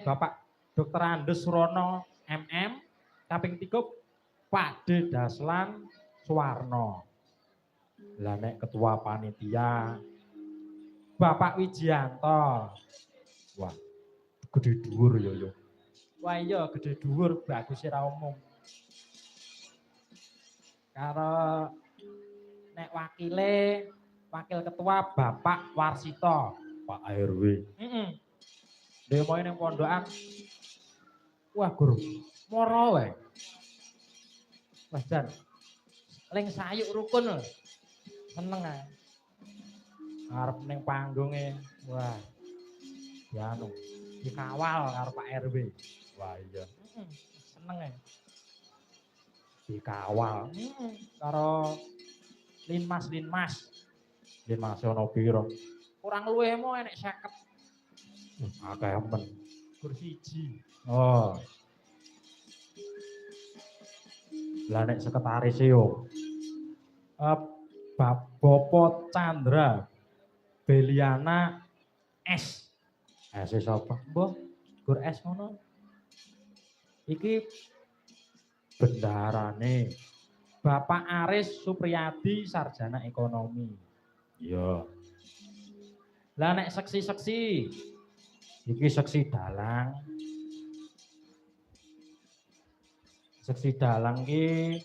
Bapak Dr. Andes Surono MM, kaping 3 Pak D Daslan Suwarno. Lah nek ketua panitia Bapak Wijianto. Wah, gede dhuwur ya yo. Wah iya gede dhuwur bagus ora umum. Karo nek wakil ketua Bapak Warsito, Pak RW. Demo ning pondokan. Wah, Guru. Moro wae. Mas Jan. Ling sayuk rukun lho. Seneng ae. Arep ning panggunge. Wah. Ya anu, dikawal karo Pak RW. Wah iya. Seneng ae. Dikawal. Karo Linmas. Linmas ono piro? Kurang luwih mo enek 50. Akeh men. Gur siji. Oh. Lah nek sekretaris yo. Bapak Chandra Beliana S. S sapa? Mbah, gur S ngono. Iki bendarane Bapak Aris Supriyadi Sarjana Ekonomi. Iya. Lah nek seksi-seksi iki seksi dalang. Seksi dalang ki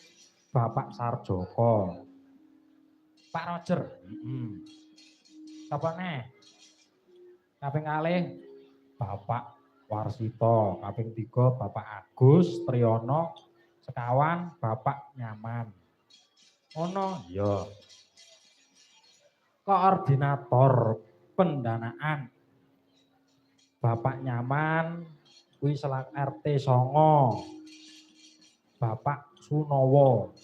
Bapak Sarjoko. Pak Roger. Sapa neh? Kaping kalih Bapak Warsito, kaping 3 Bapak Agus Triyono, sekawan Bapak Nyaman. Ono iya. Koordinator pendanaan Bapak Nyaman kuwi selaku RT Songo. Bapak Sunowo.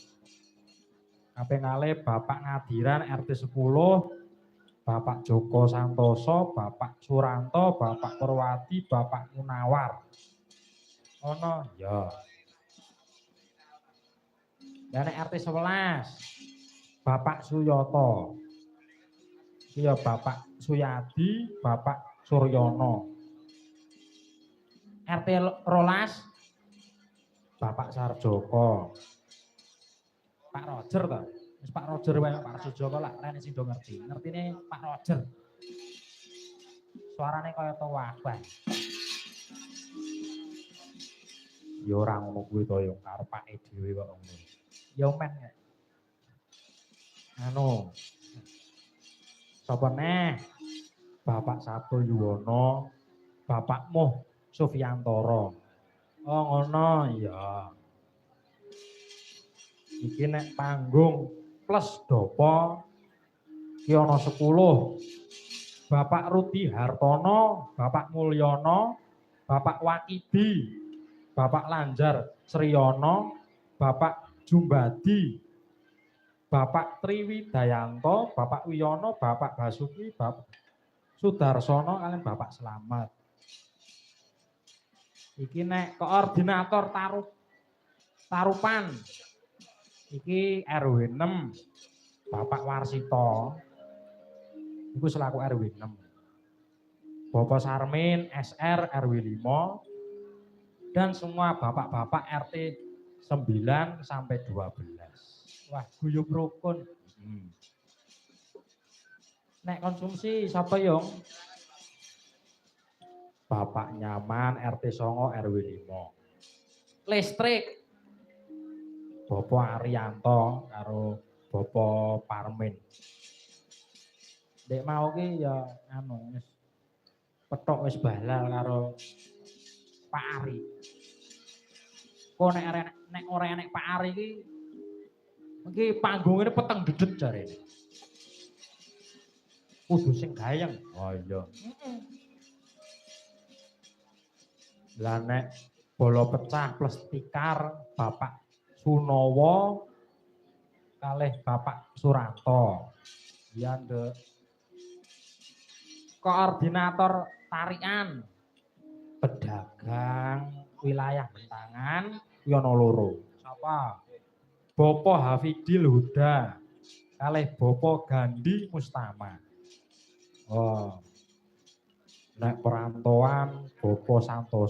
Kaping kalih Bapak Ngadiran RT 10, Bapak Joko Santoso, Bapak Suranto, Bapak Purwadi, Bapak Munawar. Ono ya. Dan RT 11 Bapak Suyoto. Iya Bapak Suyadi, Bapak Suryono. RT 12 Bapak Sarjoko. Pak Roger toh. Wis Pak Roger wae Pak Sarjoko lah rene sing do ngerti. Ngertine Pak Roger. Suarane kaya tua bae. Ya ora ngono kuwi to ya karo Pak dhewe kok ngono. Ya men. Anu. Sapa neh? Bapak Sabto Yuwono, Bapak Muh Sufiantoro. Oh ngono ya. Iki nek panggung plus dopo ki ana 10. Bapak Rudi Hartono, Bapak Mulyono, Bapak Wakidi, Bapak Lanjar Sriyono, Bapak Jumbadi, Bapak Triwidayanto, Bapak Wiyono, Bapak Basuki, Bapak Sudarsono kalian Bapak Selamat. Iki nek koordinator tarupan. Iki RW 6 Bapak Warsito. Iku selaku RW 6. Bapak Sarmin SR RW 5 dan semua bapak-bapak RT 9 sampai 12. Wah, guyub rukun. Nek konsumsi sapa yong? Bapak Nyaman RT 9 RW 5. Listrik Bapak Arianto karo Bapak Parmin. Dek mau ki ya anu wis petok wis balal karo Pak Ari. Kok nek ora enek Pak Ari iki panggungane peteng dedet jarene. Kudu sing gayeng. Oh iya. Lah nek bola pecah plus tikar Bapak Sunowo kalih Bapak Suranto. Ya Nduk. Koordinator tarian pedagang wilayah Bentangan Yono Loro. Sapa? Bapak Hafidil Huda kalih Bapak Gandhi Mustama. Oh. nek perantauan Bopo Santoso